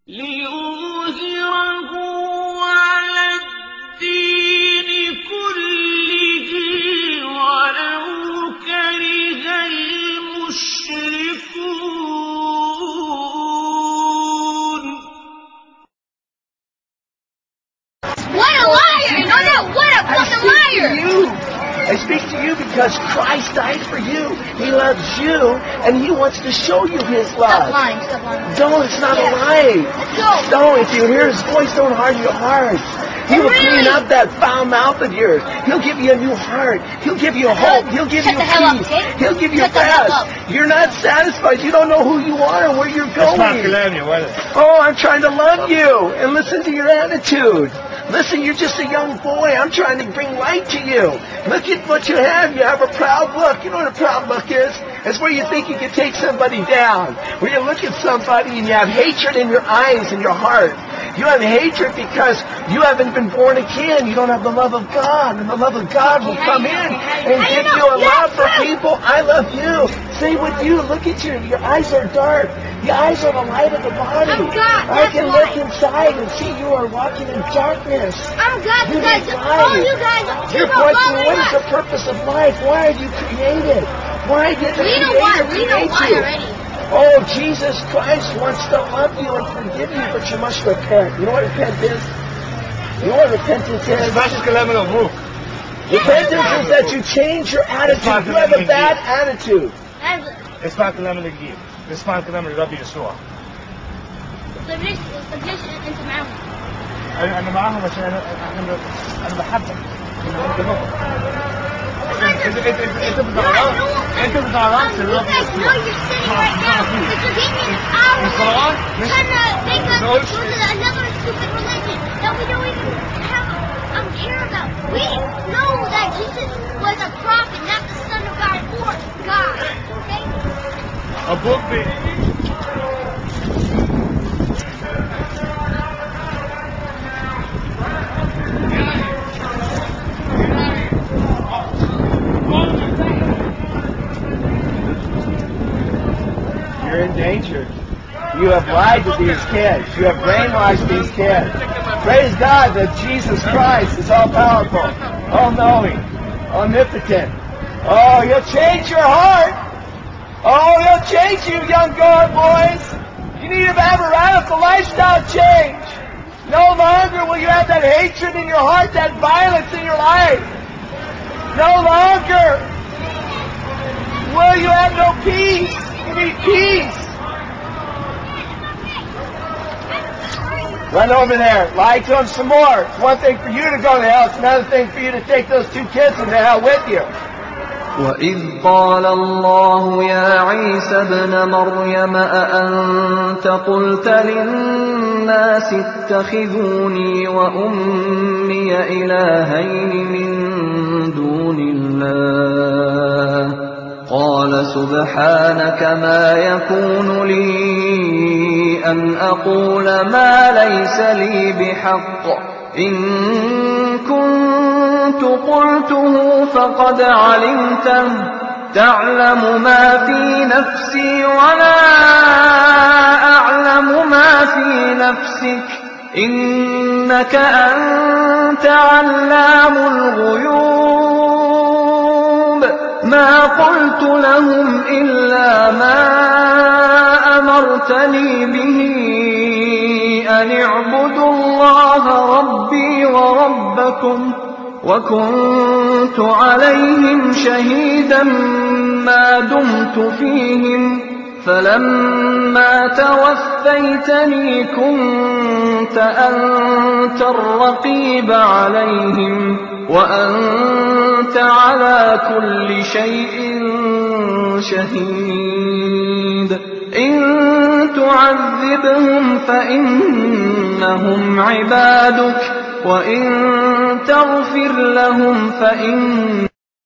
لِيُظْهِرَهُ عَلَى الدِّينِ كُلِّهِ وَلَوْ كَرِهَ الْمُشْرِكُونَ. What a liar! No, what a fucking liar! I speak to you because Christ died for you. He loves you, and He wants to show you His love. Stop lying. Don't, it's not a lie. Let's go. Don't, if you hear His voice, don't harden your heart. He will clean up that foul mouth of yours. He'll give you a new heart. He'll give you hope. He'll give you peace. He'll give you rest. You're not satisfied. You don't know who you are and where you're going. Oh, I'm trying to love you and listen to your attitude. Listen, you're just a young boy. I'm trying to bring light to you. Look at what you have. You have a proud look. You know what a proud look is? It's where you think you can take somebody down. Where you look at somebody and you have hatred in your eyes and your heart. You have hatred because you haven't been born again. You don't have the love of God. And the love of God will come in and give you a love for people. I love you. Say with you. Look at you. Your eyes are dark. Your eyes are the light of the body. I can look inside and see you are walking in darkness. I'm God because all you guys Your question, what is the purpose of life? Why are you created? Why did the Creator create you? Oh, Jesus Christ wants to love you and forgive you, but you must repent. You know what repent is? You know what repentance is? Repentance is that you change your attitude. You have a bad attitude. اسمع كلام الجيل، اسمع كلام الرب يسوع. ليش انت معاهم؟ انا معاهم عشان انا بحبك. انت بتعرفش الرب يسوع. We know that Jesus was a prophet, not the Son of God or God. Okay? A book You're in danger. You have lied to these kids. You have brainwashed these kids. Praise God that Jesus Christ is all-powerful, all-knowing, omnipotent. Oh, He'll change your heart. Oh, He'll change you, young God boys. You need to have a radical lifestyle change. No longer will you have that hatred in your heart, that violence in your life. No longer will you have no peace. You need peace. Run over there. Lie to them some more. It's one thing for you to go to hell. It's another thing for you to take those two kids into hell with you. وَإِذْ قَالَ اللَّهُ يَا عِيسَى ابْنَ مَرْيَمَ أَأَنْتَ قُلْتَ لِلنَّاسِ اتَّخِذُونِي وَأُمِّيَ إِلَٰهَيْنِ مِن دُونِ اللَّهِ قَالَ سُبْحَانَكَ مَا يَكُونُ لِي أَنْ أَقُولَ مَا لَيْسَ لِي بِحَقٍّ إِن كُنتُ قُلْتُهُ فَقَدْ عَلِمْتَهُ تَعْلَمُ مَا فِي نَفْسِي وَلَا أَعْلَمُ مَا فِي نَفْسِكَ إِنَّكَ أَنْتَ عَلَّامُ الْغُيُوبِ مَا قُلْتُ لَهُمْ إِلَّا مَا أَمَرْتَنِي بِهِ أَنِ اعْبُدُوا اللَّهَ رَبِّي وَرَبَّكُمْ وَكُنْتُ عَلَيْهِمْ شَهِيدًا مَا دُمْتُ فِيهِمْ فَلَمَّا تَوَفَّيْتَنِي كُنْتَ أَنْتَ الرَّقِيبَ عَلَيْهِمْ وَأَنْتَ عَلَى كُلِّ شَيْءٍ شَهِيدٌ إِن تُعَذِّبْهُمْ فَإِنَّهُمْ عِبَادُكَ وَإِن تَغْفِرْ لَهُمْ فَإِنَّ